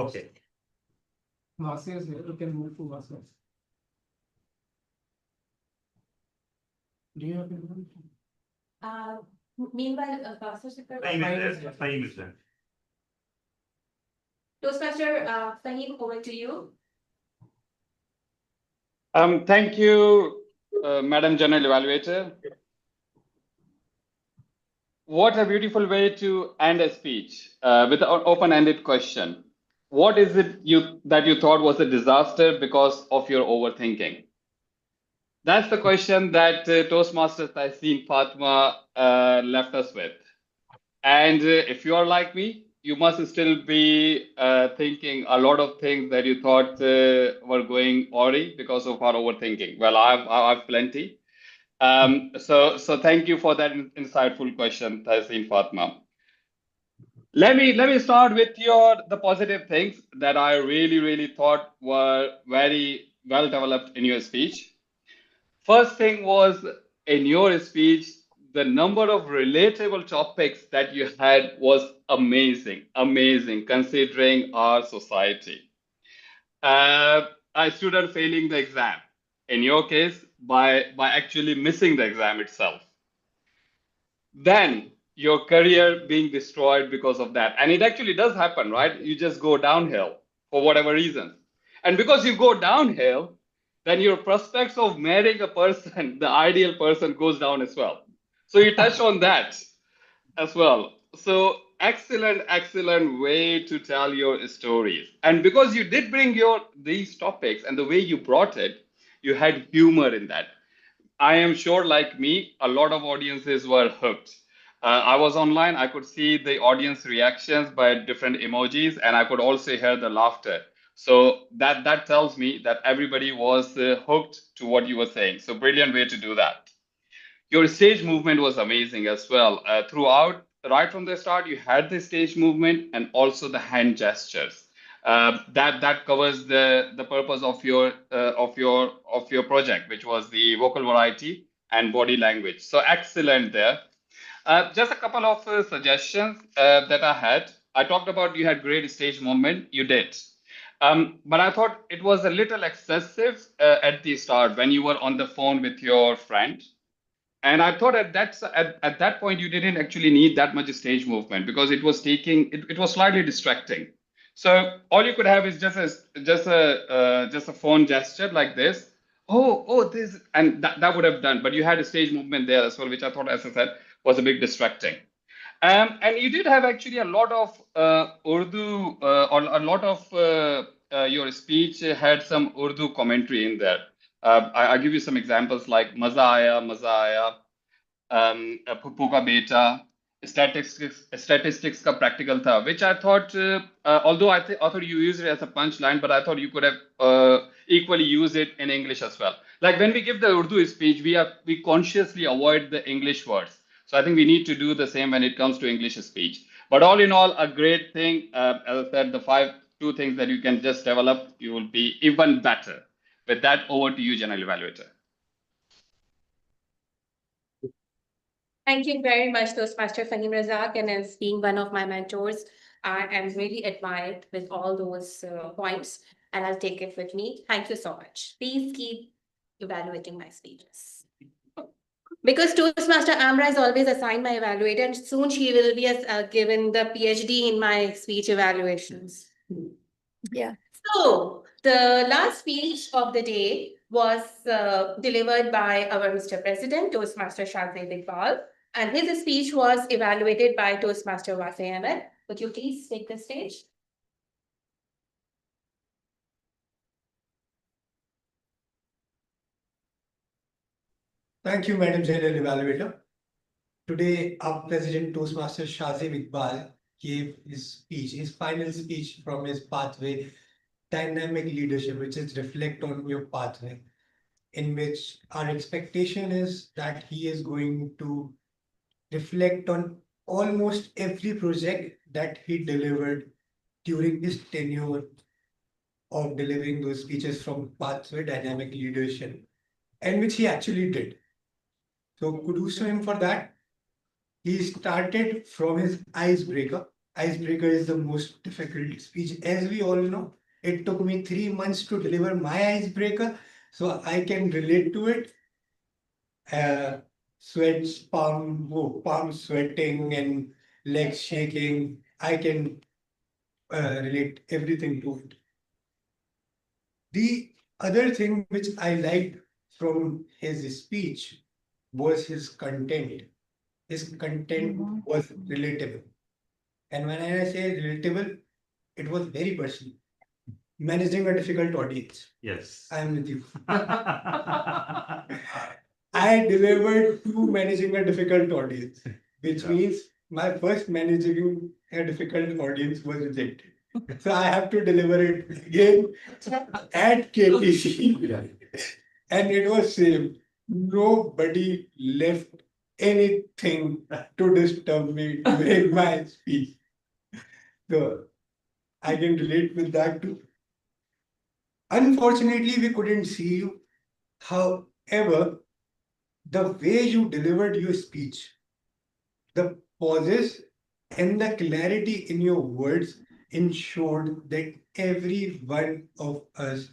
Okay. Vasi is here. You can move to Vasi. Do you have anyone? Meanwhile, Fahim is there. Fahim is there. Toastmaster Fahim, over to you. Thank you, Madam General Evaluator. What a beautiful way to end a speech with an open-ended question. What is it that you thought was a disaster because of your overthinking? That's the question that Toastmasters Taiseen Fatma left us with. And if you are like me, you must still be thinking a lot of things that you thought were going awry because of our overthinking. Well, I've plenty. So thank you for that insightful question, Taiseen Fatma. Let me start with the positive things that I really thought were very well developed in your speech. First thing was, in your speech, the number of relatable topics that you had was amazing considering our society. A student failing the exam, in your case, by actually missing the exam itself. Then your career being destroyed because of that. And it actually does happen, right? You just go downhill for whatever reason. And because you go downhill, then your prospects of marrying a person, the ideal person, goes down as well. So you touch on that as well. So excellent way to tell your stories. And because you did bring these topics and the way you brought it, you had humor in that. I am sure, like me, a lot of audiences were hooked. I was online, I could see the audience reactions by different emojis, and I could also hear the laughter. So that tells me that everybody was hooked to what you were saying. So brilliant way to do that. Your stage movement was amazing as well. Throughout, right from the start, you had the stage movement and also the hand gestures. That covers the purpose of your project, which was the vocal variety and body language. So excellent there. Just a couple of suggestions that I had. I talked about you had great stage movement. You did. But I thought it was a little excessive at the start when you were on the phone with your friend. And I thought at that point you didn't actually need that much stage movement because it was slightly distracting. So all you could have is just a phone gesture like this. This, and that would have done. But you had a stage movement there as well, which I thought, as I said, was a bit distracting. And you did have actually a lot of Urdu or a lot of your speech had some Urdu commentary in there. I'll give you some examples like Maza Aaya, Phuphu Ka Beta, statistics ka practical tha, which I thought, although I thought you used it as a punchline, but I thought you could have equally used it in English as well. Like when we give the Urdu speech, we consciously avoid the English words. So I think we need to do the same when it comes to English speech. But all in all, a great thing. As I said, the two things that you can just develop, you will be even better. With that, over to you, General Evaluator. Thank you very much, Toastmaster Fahim Razak, and as being one of my mentors, I am really admired with all those points, and I'll take it with me. Thank you so much. Please keep evaluating my speeches. Because Toastmaster Amra is always assigned my evaluator, and soon she will be given the PhD in my speech evaluations. Yeah. So the last speech of the day was delivered by our Mr. President, Toastmaster Shahzaid Iqbal, and his speech was evaluated by Toastmaster Wasi Ahmed. Would you please take the stage? Thank you, Madam General Evaluator. Today, our President Toastmaster Shahzaid Iqbal gave his speech, his final speech from his pathway, Dynamic Leadership, which is reflect on your pathway, in which our expectation is that he is going to reflect on almost every project that he delivered during his tenure of delivering those speeches from pathway Dynamic Leadership, and which he actually did. So kudos to him for that. He started from his icebreaker, icebreaker is the most difficult speech. As we all know, it took me 3 months to deliver my icebreaker, so I can relate to it. Sweats, palm sweating and legs shaking. I can relate everything to it. The other thing which I liked from his speech was his content. His content was relatable. And when I say relatable, it was very personal. Managing a difficult audience. Yes. I am with you. I delivered to managing a difficult audience, which means my first managing a difficult audience was rejected. So I have to deliver it again at KTC. And it was same. Nobody left anything to disturb me during my speech. So I can relate with that too. Unfortunately, we couldn't see you. However, the way you delivered your speech, the pauses and the clarity in your words ensured that every one of us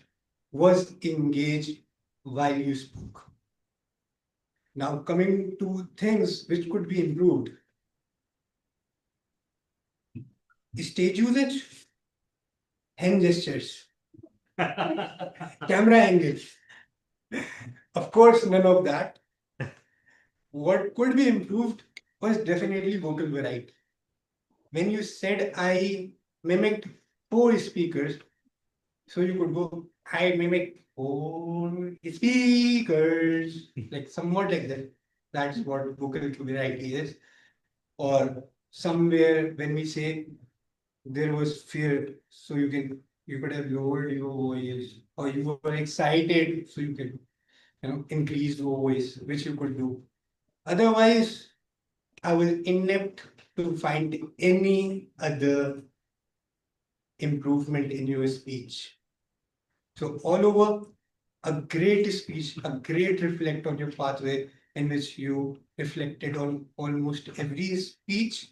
was engaged while you spoke. Now, coming to things which could be improved. Stage usage, hand gestures, camera angles. Of course, none of that. What could be improved was definitely vocal variety. When you said I mimicked 4 speakers, so you could go, I mimic 4 speakers, like somewhat like that. That's what vocal variety is. Or somewhere when we say there was fear, so you could have lowered your voice, or you were excited, so you could increase your voice, which you could do. Otherwise, I was inept to find any other improvement in your speech. So all over, a great speech, a great reflect on your pathway in which you reflected on almost every speech.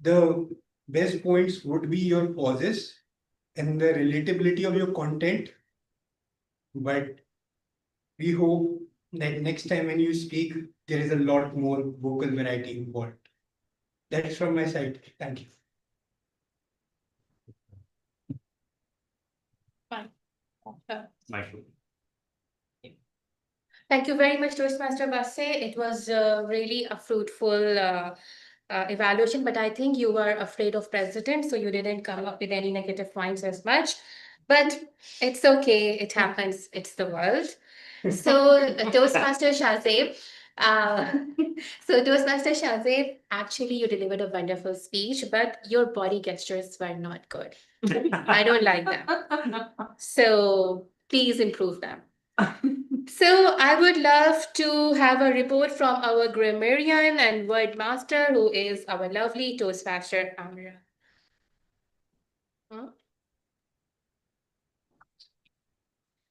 The best points would be your pauses and the relatability of your content. But we hope that next time when you speak, there is a lot more vocal variety involved. That's from my side. Thank you. Fine. Michael. Thank you very much, Toastmaster Basse. It was really a fruitful evaluation, but I think you were afraid of president, so you didn't come up with any negative points as much. But it's okay, it happens, it's the world. So Toastmaster Shazib, uh, actually you delivered a wonderful speech, but your body gestures were not good. I don't like them. So please improve them. So I would love to have a report from our grammarian and word master, who is our lovely Toastmaster Amira. Huh?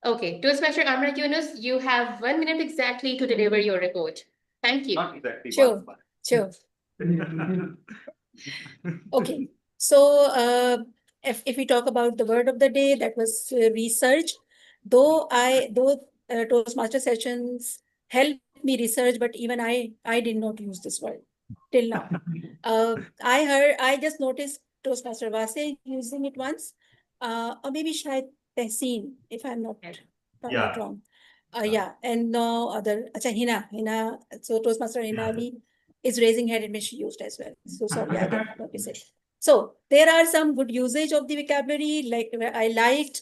Okay, Toastmaster Amra Yunus, you have 1 minute exactly to deliver your report. Thank you. Not exactly Sure. one, Sure. but- Okay. So, if we talk about the word of the day, that was research. Though Toastmaster sessions helped me research, but even I did not use this word till now. I just noticed Toastmaster Vase using it once, or maybe Shayad Tehseen, if I'm not Yeah. wrong. Yeah, and no other. Acha, Hina. So Toastmaster Hina Ali is raising hand, and she used as well. So sorry, I didn't notice it. So there are some good usage of the vocabulary, like I liked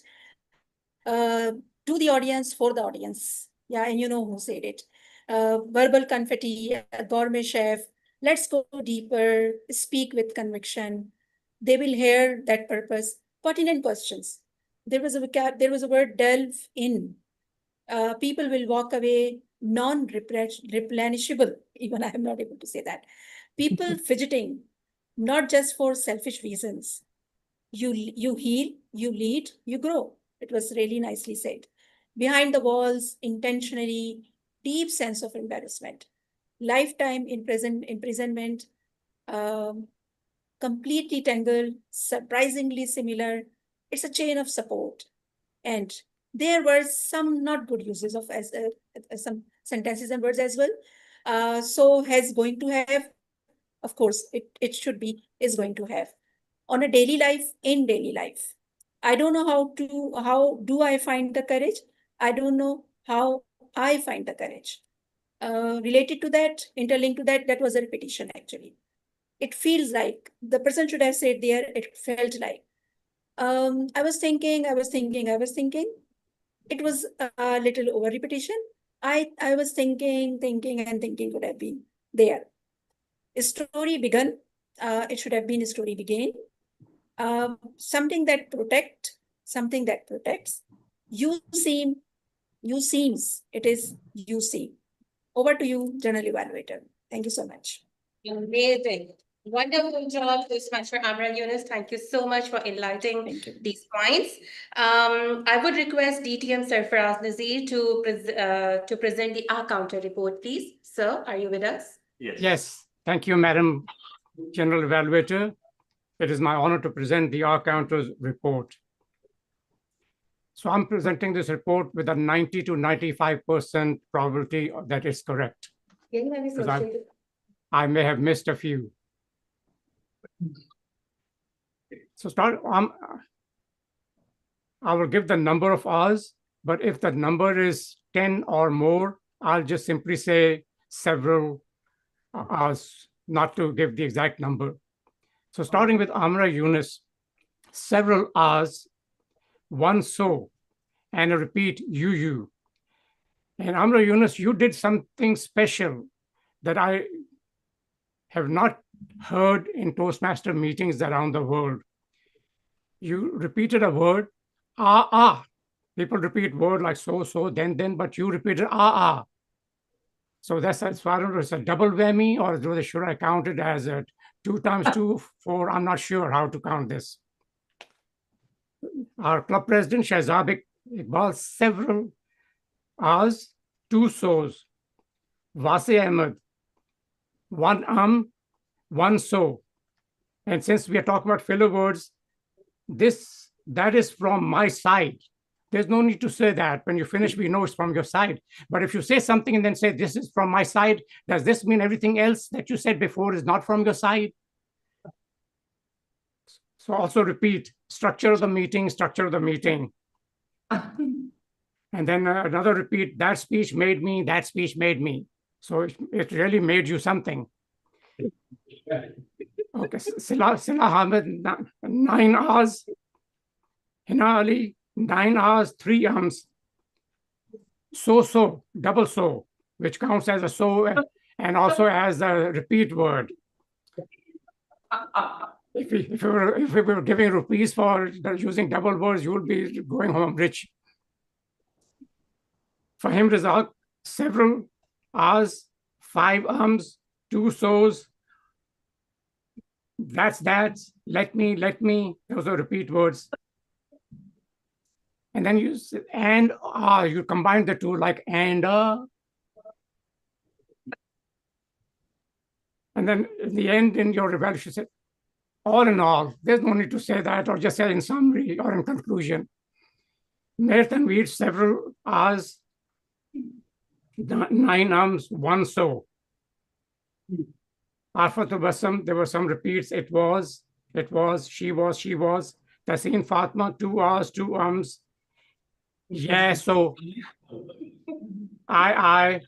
to the audience, for the audience. Yeah, and you know who said it. Verbal confetti, a gourmet chef. Let's go deeper, speak with conviction. They will hear that purpose. Pertinent questions. There was a word, delve in. People will walk away non-replenishable. Even I am not able to say that. People fidgeting, not just for selfish reasons. You heal, you lead, you grow. It was really nicely said. Behind the walls, intentionally, deep sense of embarrassment. Lifetime imprisonment, completely tangled, surprisingly similar. It's a chain of support. And there were some not good uses of some sentences and words as well. So has going to have, of course, it should be, is going to have. On a daily life, in daily life. I don't know how do I find the courage? I don't know how I find the courage. Related to that, interlinked to that, that was a repetition actually. It feels like the person should have said there, it felt like. I was thinking. It was a little over repetition. I was thinking and thinking could have been there. A story begun. It should have been a story began. Something that protects. You seem, you seems, it is you seem. Over to you, General Evaluator. Thank you so much. Amazing. Wonderful job, Toastmaster Amra Yunus. Thank you so much for enlightening Thank you. these points. I would request DTM Sarfaraz Nazir to present the R counter report, please. Sir, are you with us? Yes, thank you, Madam General Evaluator. It is my honor to present the R Counter's report. So I'm presenting this report with a 90 to 95% probability that it's correct. Because I may have missed a few. So I will give the number of R's, but if the number is 10 or more, I'll just simply say several R's, not to give the exact number. So starting with Amra Yunus, several R's, one so, and a repeat you. And Amra Yunus, you did something special that I have not heard in Toastmaster meetings around the world. You repeated a word, ah. People repeat word like so, then, but you repeated ah. So that's as far as a double whammy, or should I count it as a 2 times 2, 4? I'm not sure how to count this. Our club president, Shahzad Iqbal, several R's, 2 so's. Wasi Ahmed, 1 1 so. And since we are talking about filler words, that is from my side. There's no need to say that. When you finish, we know it's from your side. But if you say something and then say, this is from my side, does this mean everything else that you said before is not from your side? So also repeat, structure of the meeting. And then another repeat, that speech made me. So it really made you something. Okay, Sila Ahmed, 9 R's. Hina Ali, 9 R's, 3 ums. So, double so, which counts as a so and also as a repeat word. If we were giving rupees for using double words, you would be going home rich. Fahim Razak, several R's, 5 ums, 2 so's. That's that. Let me. Those are repeat words. And then you and you combine the two like and. And then in the end, in your evaluation, say, all in all, there's no need to say that, or just say in summary or in conclusion. Nathan reads several R's, 9 ums, 1 so. Arfat Bassam, there were some repeats. It was, she was. Taseen Fatma, 2 R's, 2 ums. Yeah, so. I.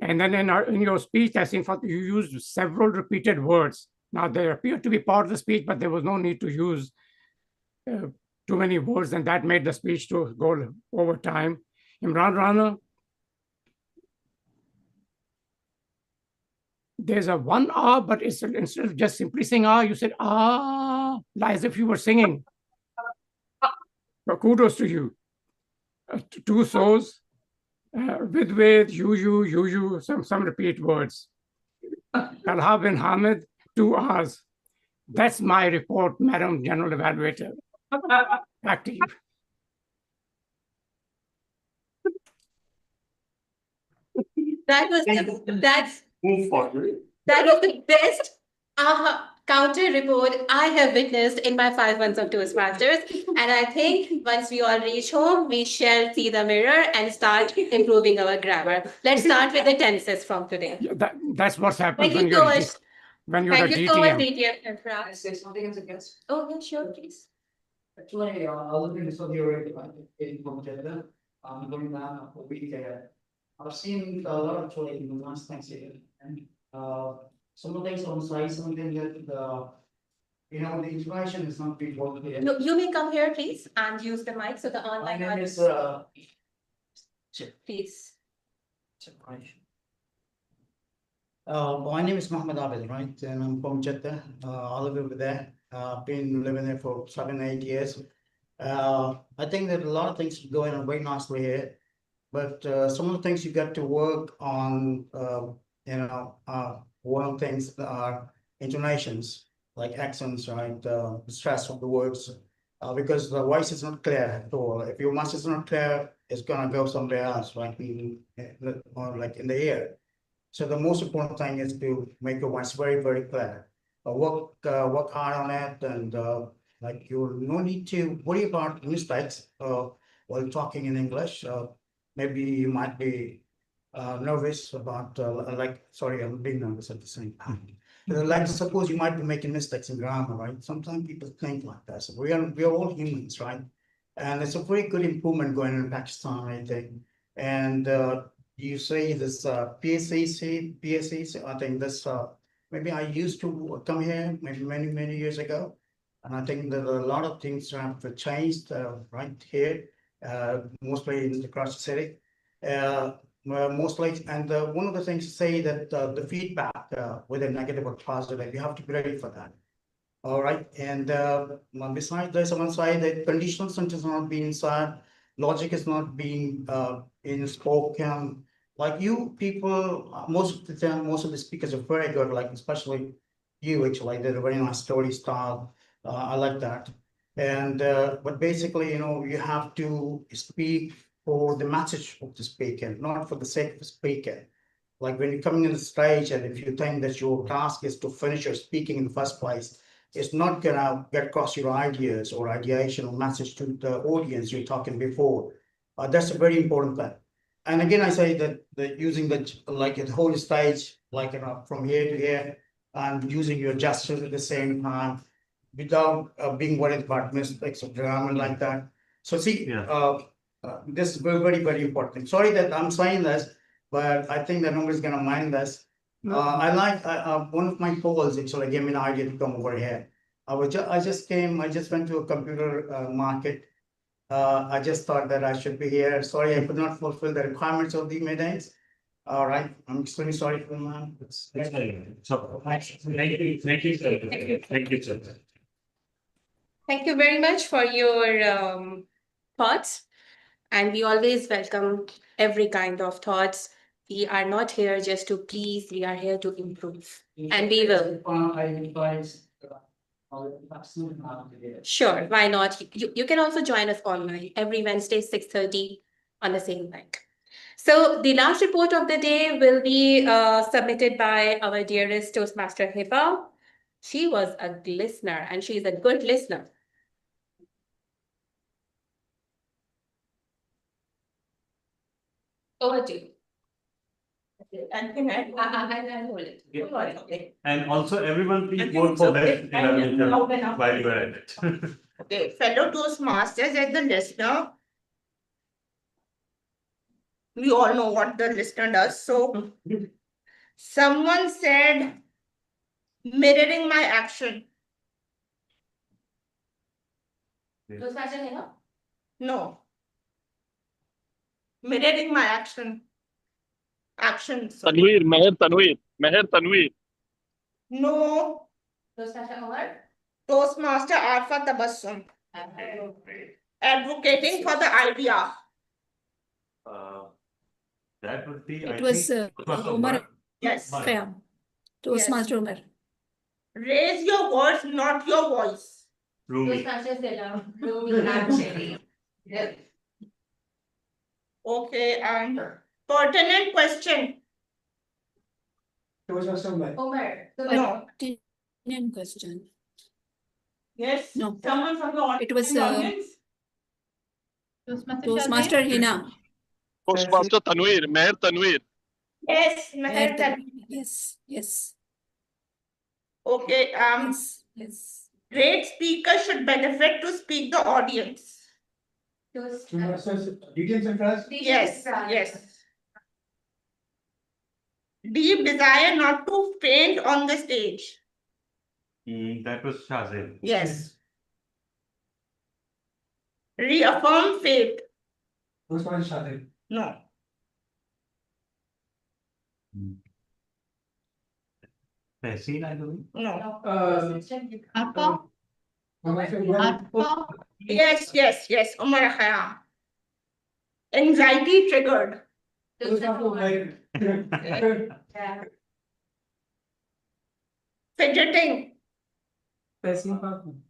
And then in your speech, Taseen Fatma, you used several repeated words. Now, they appear to be part of the speech, but there was no need to use too many words, and that made the speech to go over time. Imran Rana, there's a 1 R, but instead of just simply saying R, you said as if you were singing. So kudos to you. 2 so's, with, you, some repeat words. Talha bin Hamid, 2 R's. That's my report, Madam General Evaluator. Back to you. That was Move forward. the best counter report I have witnessed in my 5 months of Toastmasters. And I think once we all reach home, we shall see the mirror and start improving our grammar. Let's start with the tenses from today. Yeah, that's what's happened Thank when you so you're much. when you're Thank a you so much, DTM. DTM. Can I say something as a guest? Oh, yeah, sure, please. Actually, looking at some your in Jeddah, going down a week. I've seen a lot actually in the last Thanksgiving, and some of the things on the side, something that the information is not being worked here. No, you may come here, please, and use the mic so the My online name is audience, please. My name is Mohammed Abed, right? And I'm from Jeddah. I live over there. I've been living there for 7, 8 years. I think that a lot of things are going on very nicely here, but some of the things you got to work on, one of the things are intonations, like accents, right? The stress of the words, because the voice is not clear at all. If your voice is not clear, it's gonna go somewhere else, right? Or like in the ear. So the most important thing is to make your voice very, very clear. Work hard on it, and like you no need to worry about mistakes while talking in English. Maybe you might be nervous about sorry, I'm being nervous at the same time. Like suppose you might be making mistakes in grammar, right? Sometimes people think like that. So we are all humans, right? And it's a very good improvement going in Pakistan, I think. And you say this PSAC, I think this maybe I used to come here maybe many years ago, and I think that a lot of things have changed right here, mostly in the Karachi city. Mostly, and one of the things to say that the feedback, whether negative or positive, you have to be ready for that. All right, and besides, there's one side that conditional sentence not being said, logic is not being in spoken. Like you people, most of the time, most of the speakers are very good. Like especially you, actually, they're a very nice story style. I like that. And but basically, you have to speak for the message of the speaker, not for the sake of the speaker. Like when you're coming in the stage, and if you think that your task is to finish your speaking in the first place, it's not gonna get across your ideas or ideation or message to the audience you're talking before. That's a very important thing. And again, I say that using the whole stage, like from here to here, and using your gestures at the same time, without being worried about mistakes or grammar like that. So see, Yeah. this is very important. Sorry that I'm saying this, but I think that nobody's gonna mind this. I like one of my calls actually gave me an idea to come over here. I just went to a computer market. I just thought that I should be here. Sorry, I could not fulfill the requirements of the meetings. All right, I'm extremely sorry for that. So, thank you, sir. Thank you, sir. Thank you very much for your thoughts. And we always welcome every kind of thoughts. We are not here just to please, we are here to improve. And we will. I advise. Sure, why not? You can also join us online every Wednesday, 6:30 on the same link. So the last report of the day will be submitted by our dearest Toastmaster Hiba. She was a listener and she's a good listener. Over to you. And I'll hold it. Yeah. Okay. And also, everyone, please vote for that while you are at it. Okay, fellow Toastmasters and the listener. We all know what the listener does. So someone said mirroring my action. Toastmaster Hiba? No. Mirroring my action. Actions. Meher Tanveer. No. Toastmaster Omar? Toastmaster Arfa Tabassum. Advocating for the idea. That would be, It I was think, Umar Yes. Khayyam, Toastmaster Umar. Raise your words, not your voice. Rumi. Toastmaster Selam. Rumi actually. Yeah. Okay, and pertinent question. Those are some Omar. No. Indian question. Yes, No. someone from the It was, audience. Toastmaster Hina. Toastmaster Tanvir, Meher Tanvir. Yes, Meher Tanvir. Yes, yes, Okay, yes. great speaker should benefit to speak the audience. Details and trust. Yes, yes. Deep desire not to faint on the stage. That was Shazil. Yes. Reaffirm faith. Toastmaster Shazil. No. Tehseen, I believe. No. Toastmaster Yes. Umar Khayyam. Anxiety triggered. Fidgeting.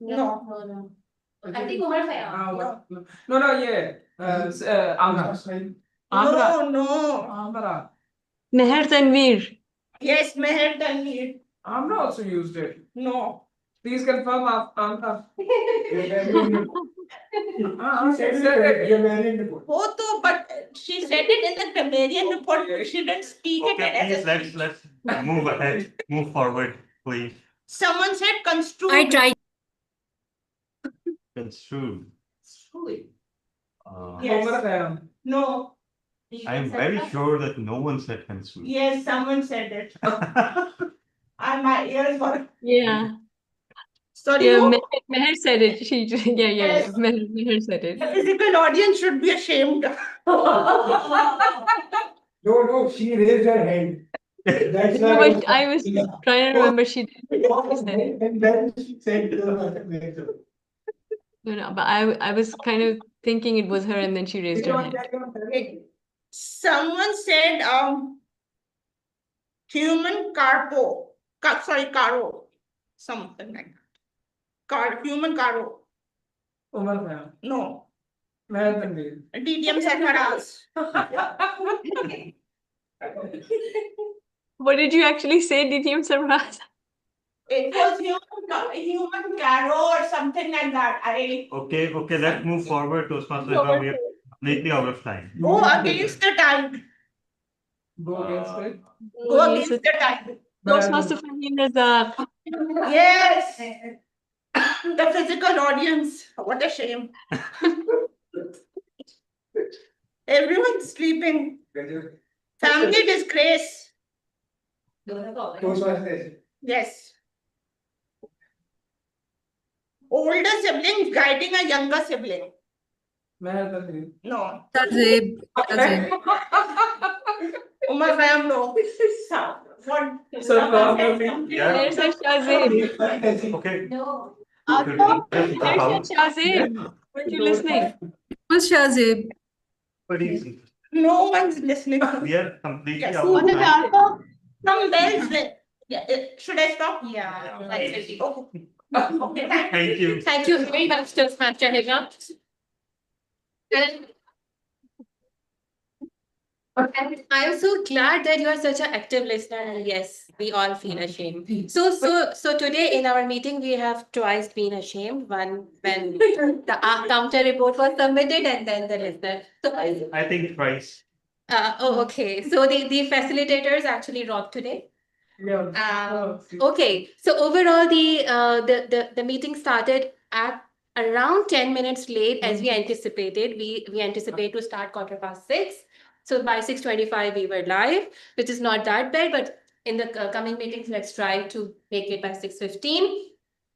No. I think Umar Khayyam. No. Meher Tanvir. Yes, Meher Tanvir. Amna also used it. No. Please confirm Amna. Both, but she said it in the grammarian report. She didn't speak it. Okay, as please, a- let's move ahead, move forward, please. Someone said construed. I tried. Construed. Yes. No. I am very sure that no one said construed. Yes, someone said it. And my ears were. Yeah. Sorry, Yeah, who? Meher said it. Yeah. Yes. Meher said it. The physical audience should be ashamed. No, she raised her hand. That's No, why but I was trying to remember she did. And then she said, No, but I was kind of thinking it was her and then she raised her hand. Someone said, human caro, something like that. Human caro. Umar Khayyam. No. Meher Tanvir. DTM Sarfaraz. What did you actually say, DTM Sarfraz? It was human caro or something like that. Okay, let's move forward, Toastmaster. We are completely out of time. Go against the tide. Go against it. Go against the tide. Toastmaster Fahim Razak. Yes. The physical audience. What a shame. Everyone's sleeping. Family disgrace. Yes. Older sibling guiding a younger sibling. Meher Tanvir. No. Tazib. Umar Khayyam, no. What? So long of me. Yeah. Meher said Shazil. Okay. No. Meher said Shazil. Weren't you listening? Was Shazib. But easy. No one's listening. We are completely Yes. out of time. Some bells. Yeah. Should I stop? Yeah. Okay. Okay. Thank you. Thank you very much, Toastmaster Hina. And I'm so glad that you are such an active listener, and yes, we all feel ashamed. So today in our meeting, we have twice been ashamed. One when the counter report was submitted, and then the listener. So I think twice. okay. So the facilitators actually rocked today. Yeah. Okay, so overall, the meeting started at around 10 minutes late as we anticipated. We anticipate to start 6:15. So by 6:25 we were live, which is not that bad, but in the coming meetings, let's try to make it by 6:15.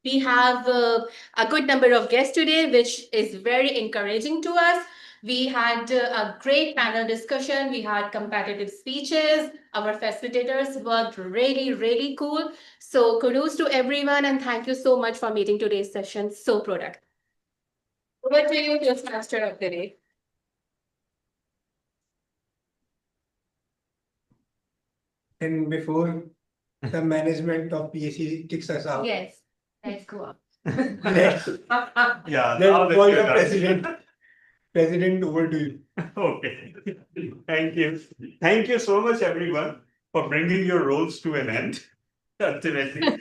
We have a good number of guests today, which is very encouraging to us. We had a great panel discussion. We had competitive speeches. Our facilitators worked really, really cool. So kudos to everyone, and thank you so much for meeting today's session. So productive. Over to you, Toastmaster of the day. And before the management of PAC kicks us out, Yes, let's go up. let's Yeah. now call let's the get president. President, over to you. Okay. Thank you. Thank you so much, everyone, for bringing your roles to an end. Ultimately.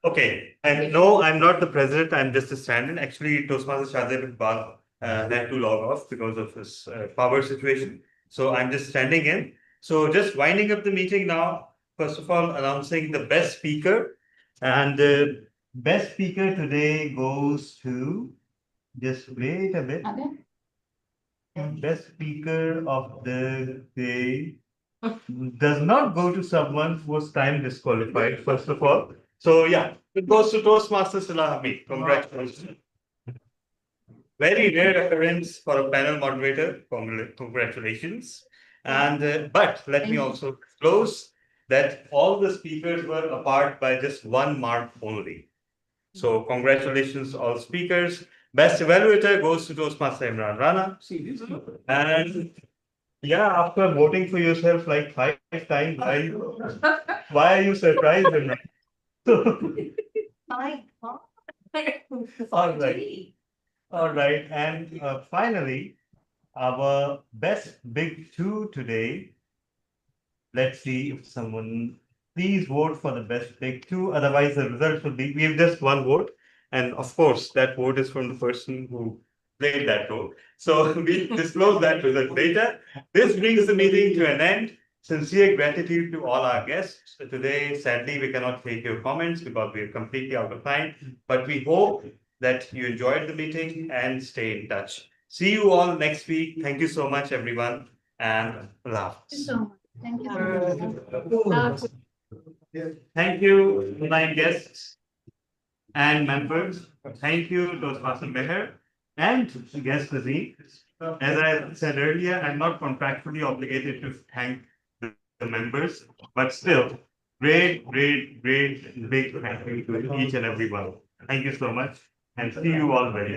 Okay, and no, I'm not the president. I'm just a stand-in. Actually, Toastmaster Shahzeb Iqbal had to log off because of his power situation. So I'm just standing in. So just winding up the meeting now. First of all, announcing the best speaker, and the best speaker today goes to. Just wait a bit. Best speaker of the day does not go to someone who was time disqualified, first of all. So yeah, it goes to Toastmaster Salah Hamid. Congratulations. Very rare occurrence for a panel moderator. Congratulations. And but let me also disclose that all the speakers were apart by just 1 mark only. So congratulations all speakers. Best evaluator goes to Toastmaster Imran Rana. And yeah, after voting for yourself like 5 times, why are you surprised, Imran? My God. All right. All right. And finally, our best big two today. Let's see if someone please vote for the best big two. Otherwise, the result will be we have just one vote. And of course, that vote is from the person who played that role. So we disclose that result later. This brings the meeting to an end. Sincere gratitude to all our guests. Today, sadly, we cannot take your comments because we are completely out of time. But we hope that you enjoyed the meeting and stay in touch. See you all next week. Thank you so much, everyone. And love. Thank you. Thank you, my guests and members. Thank you, Toastmaster Meher and guest Nazim. As I said earlier, I'm not contractually obligated to thank the members, but still, great, big thank you to each and every one. Thank you so much, and see you all very